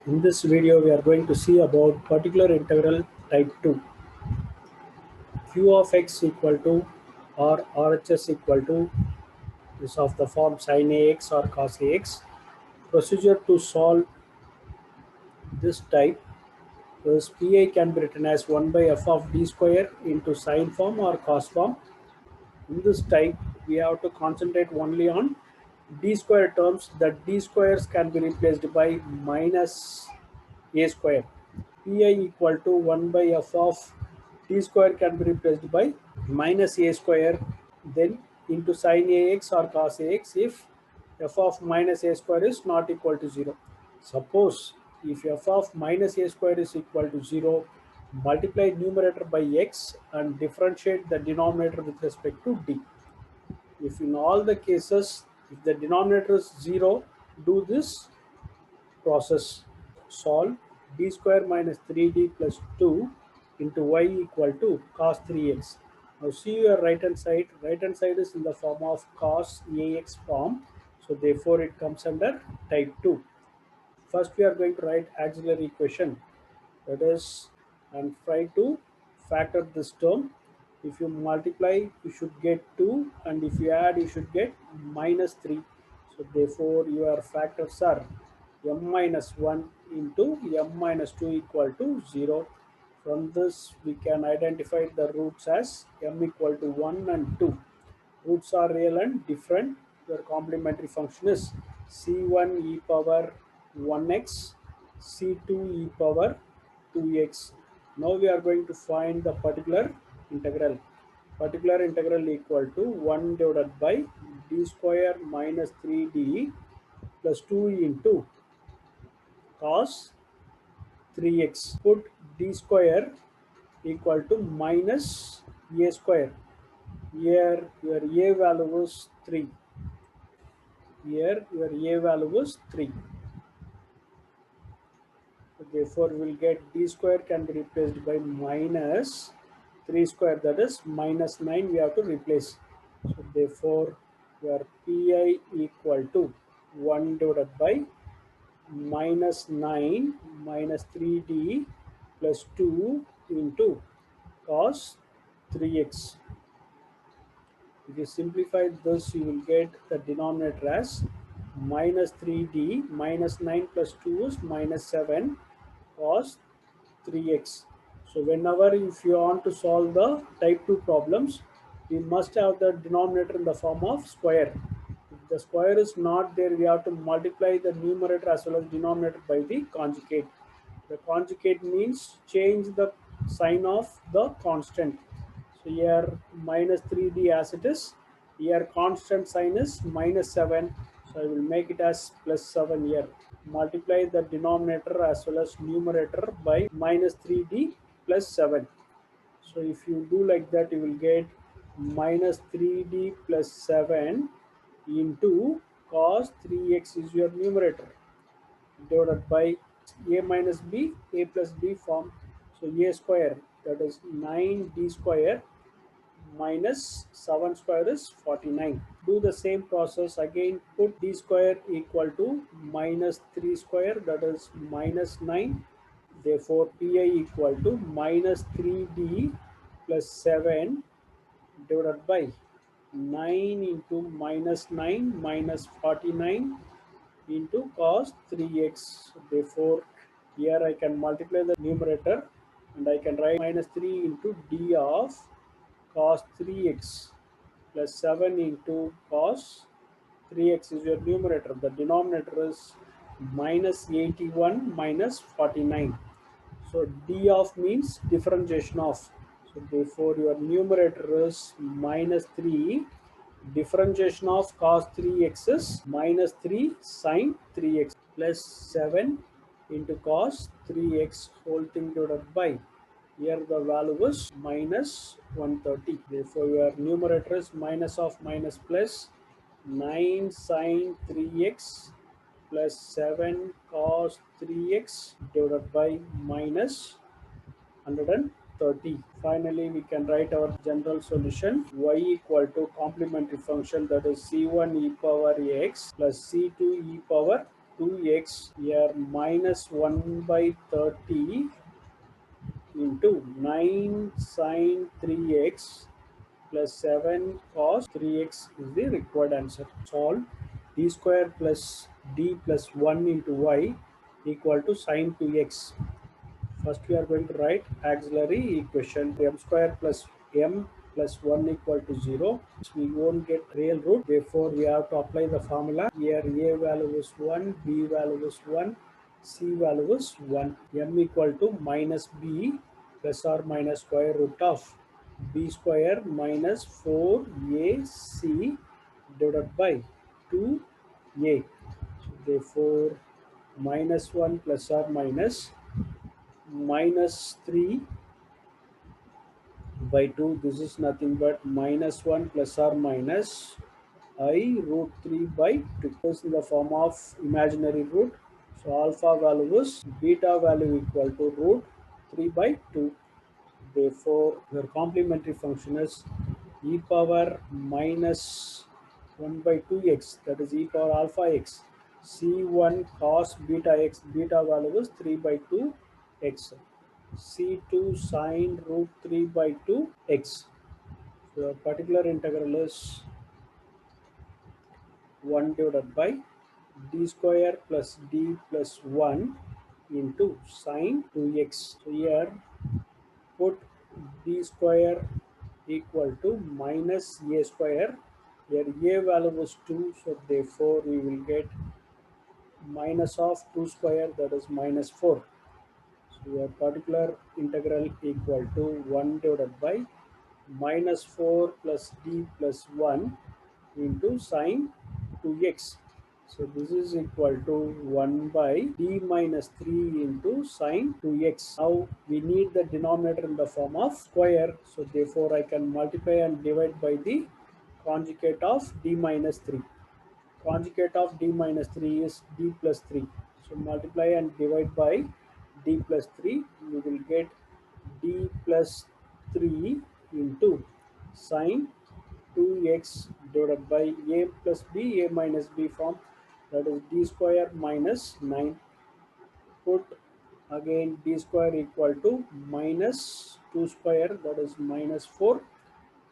In this video, we are going to see about particular integral type 2. Q of x equal to or RHS equal to is of the form sin AX or cos AX. Procedure to solve this type is PI can be written as 1 by f of d square into sin form or cos form. In this type, we have to concentrate only on d square terms. That d squares can be replaced by minus a square. Pi equal to 1 by f of t square can be replaced by minus a square, then into sin ax or cos ax if f of minus a square is not equal to 0. Suppose if f of minus a square is equal to 0, multiply numerator by x and differentiate the denominator with respect to d. If in all the cases, if the denominator is 0, do this process. Solve d square minus 3d plus 2 into y equal to cos 3x. Now see your right hand side. Right hand side is in the form of cos ax form. So therefore it comes under type 2. First we are going to write auxiliary equation, that is, and try to factor this term. If you multiply you should get 2, and if you add you should get minus 3. So therefore your factors are m minus 1 into m minus 2 equal to 0. From this we can identify the roots as m equal to 1 and 2. Roots are real and different. Your complementary function is c1 e power 1x, c2 e power 2x. Now we are going to find the particular integral. Particular integral equal to 1 divided by d square minus 3d plus 2 into cos 3x. Put d square equal to minus a square. Here your a value is 3. Here your a value is 3. So therefore we will get d square can be replaced by minus 3 square, that is minus 9 we have to replace. So therefore your pi equal to 1 divided by minus 9 minus 3d plus 2 into cos 3x. If you simplify this, you will get the denominator as minus 3d minus 9 plus 2 is minus 7 cos 3x. So whenever if you want to solve the type 2 problems, we must have the denominator in the form of square. If the square is not there, we have to multiply the numerator as well as denominator by the conjugate. The conjugate means change the sign of the constant. So here minus 3d as it is. Here constant sign is minus 7. So I will make it as plus 7 here. Multiply the denominator as well as numerator by minus 3d plus 7. So if you do like that, you will get minus 3d plus 7 into cos 3x is your numerator, divided by a minus b, a plus b form. So a square, that is 9d square minus 7 square is 49. Do the same process again. Put d square equal to minus 3 square, that is minus 9. Therefore pi equal to minus 3d plus 7 divided by 9 into minus 9 minus 49 into cos 3x. Therefore here I can multiply the numerator and I can write minus 3 into d of cos 3x plus 7 into cos 3x is your numerator. The denominator is minus 81 minus 49. So d of means differentiation of. So therefore your numerator is minus 3. Differentiation of cos 3x is minus 3 sine 3x plus 7 into cos 3x whole thing divided by, here the value is minus 130. Therefore your numerator is minus of minus plus 9 sine 3x plus 7 cos 3x divided by minus 130. Finally we can write our general solution. Y equal to complementary function, that is c1 e power x plus c2 e power 2x, here minus 1 by 30 into 9 sine 3x plus 7 cos 3x is the required answer. Solve d square plus d plus 1 into y equal to sine 2x. First we are going to write auxiliary equation. M square plus m plus 1 equal to 0. We won't get real root. Therefore we have to apply the formula. Here a value is 1, b value is 1, c value is 1. M equal to minus b plus or minus square root of b square minus 4ac divided by 2a. So therefore minus 1 plus or minus minus 3 by 2, this is nothing but minus 1 plus or minus I root 3 by 2. This is in the form of imaginary root. So alpha value is beta value equal to root 3 by 2. Therefore your complementary function is e power minus 1 by 2x, that is e power alpha x, c1 cos beta x, beta value is 3 by 2 x, c2 sine root 3 by 2 x. So a particular integral is 1 divided by d square plus d plus 1 into sine 2x. So here put d square equal to minus a square. Here a value is 2, so therefore we will get minus of 2 square, that is minus 4. So your particular integral equal to 1 divided by minus 4 plus d plus 1 into sine 2x. So this is equal to 1 by d minus 3 into sine 2x. Now we need the denominator in the form of square. So therefore I can multiply and divide by the conjugate of d minus 3. Conjugate of d minus 3 is d plus 3. So multiply and divide by d plus 3. We will get d plus 3 into sine 2x divided by a plus b, a minus b form, that is d square minus 9. Put again d square equal to minus 2 square, that is minus 4.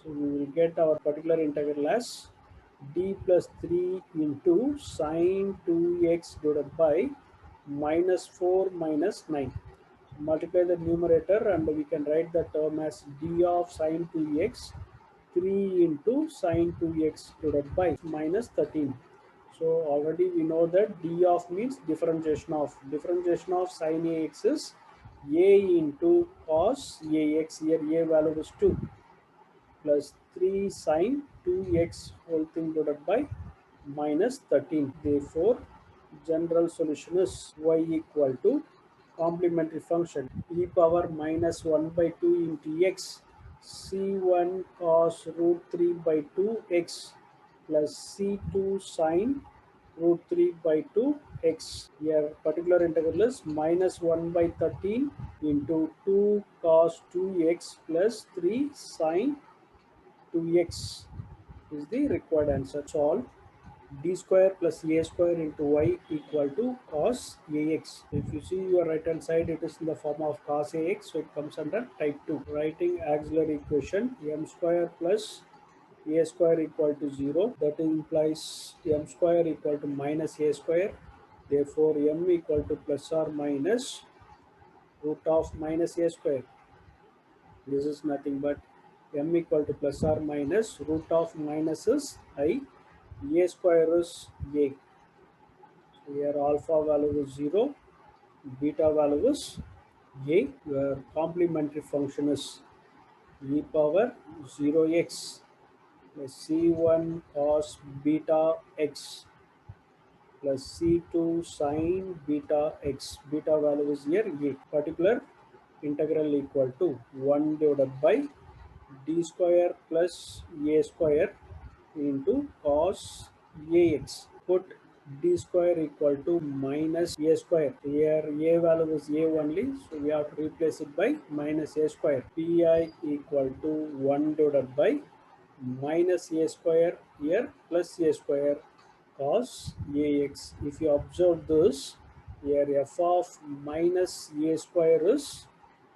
So we will get our particular integral as d plus 3 into sine 2x divided by minus 4 minus 9. Multiply the numerator and we can write the term as d of sine 2x 3 into sine 2x divided by minus 13. So already we know that d of means differentiation of sine ax is a into cos ax. Here a value is 2 plus 3 sine 2x whole thing divided by minus 13. Therefore general solution is y equal to complementary function e power minus 1 by 2 into x c1 cos root 3 by 2 x plus c2 sine root 3 by 2 x. Here particular integral is minus 1 by 13 into 2 cos 2x plus 3 sine 2x is the required answer. Solve d square plus a square into y equal to cos ax. If you see your right hand side, it is in the form of cos ax, so it comes under type 2. Writing auxiliary equation, m square plus a square equal to 0. That implies m square equal to minus a square. Therefore m equal to plus or minus root of minus a square. This is nothing but m equal to plus or minus root of minus is I, a square is a. So here alpha value is 0, beta value is a. Your complementary function is e power 0x plus c1 cos beta x plus c2 sine beta x. Beta value is here a. Particular integral equal to 1 divided by d square plus a square into cos ax. Put d square equal to minus a square. Here a value is a only, so we have to replace it by minus a square. Pi equal to 1 divided by minus a square here plus a square cos ax. If you observe this, here f of minus a square is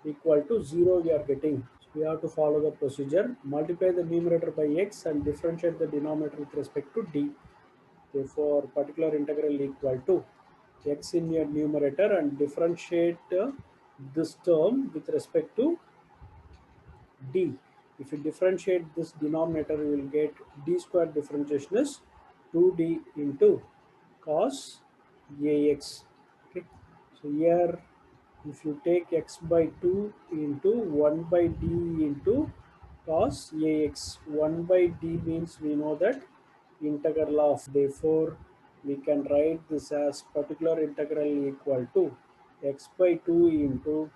equal to 0 we are getting. So we have to follow the procedure. Multiply the numerator by x and differentiate the denominator with respect to d. Therefore, particular integral equal to x in your numerator and differentiate this term with respect to d. If you differentiate this denominator, you will get d square differentiation is 2d into cos ax. Okay. So here, if you take x by 2 into 1 by d into cos ax, 1 by d means we know that integral of, therefore we can write this as particular integral equal to x by 2 into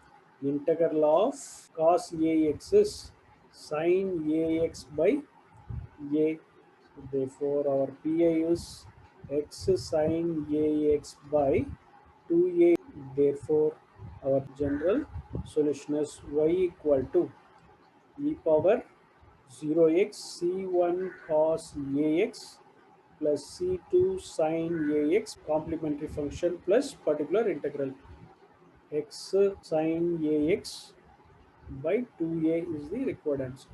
integral of cos ax is sin ax by a. Therefore our pi is x sin ax by 2a. Therefore our general solution is y equal to e power 0x c1 cos ax plus c2 sin ax complementary function plus particular integral x sin ax by 2a is the required answer.